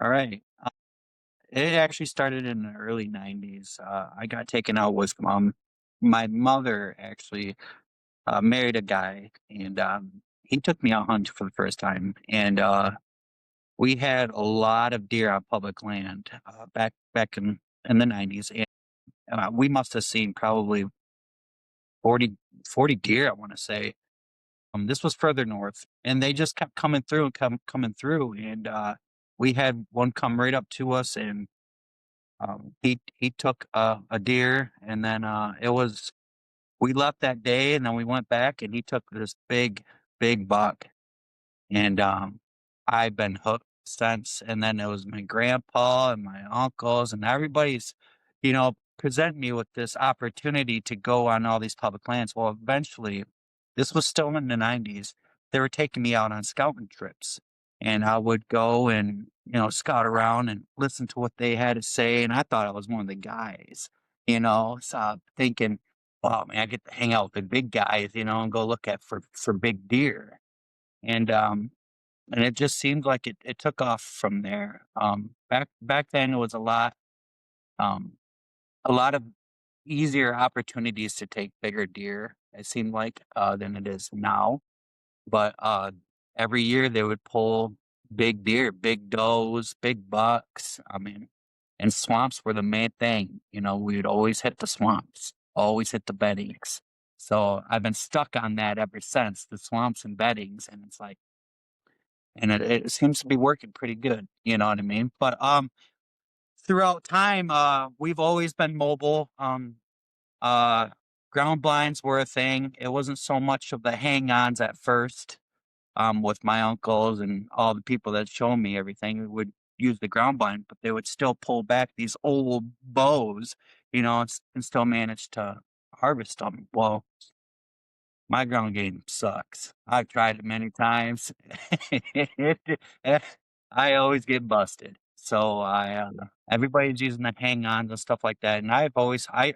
All right. It actually started in the early 90s. I got taken out with my mother actually married a guy, and he took me out hunting for the first time. And we had a lot of deer on public land back in the 90s. And we must have seen probably 40 deer, I want to say. This was further north, and they just kept coming through and coming through. And we had one come right up to us, and he took a deer, and then it was we left that day, and then we went back, and he took this big buck, and I've been hooked since. And then it was my grandpa and my uncles, and everybody's, present me with this opportunity to go on all these public lands. Well, eventually, this was still in the 90s. They were taking me out on scouting trips, and I would go and scout around and listen to what they had to say. And I thought I was one of the guys, so thinking, wow, man, I get to hang out with the big guys, and go look at for big deer. And and it just seemed like it took off from there. Back then it was um a lot of easier opportunities to take bigger deer, it seemed like, than it is now. But every year they would pull big deer, big does, big bucks. I mean, and swamps were the main thing. We would always hit the swamps, always hit the beddings. So I've been stuck on that ever since, the swamps and beddings, and it's like, and it seems to be working pretty good. You know what I mean? But throughout time, we've always been mobile. Uh, Ground blinds were a thing. It wasn't so much of the hang-ons at first. With my uncles and all the people that showed me everything, we would use the ground blind, but they would still pull back these old bows, and still manage to harvest them. Well, my ground game sucks. I've tried it many times. I always get busted. So everybody's using the hang-ons and stuff like that. And I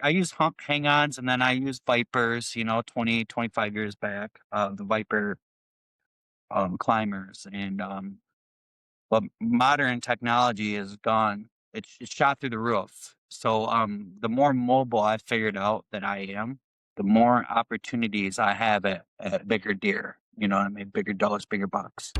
use hang-ons, and then I use Vipers, 20, 25 years back, the Viper climbers. And but modern technology is gone. It's shot through the roof. So the more mobile I figured out that I am, the more opportunities I have at bigger deer. You know what I mean? Bigger does, bigger bucks.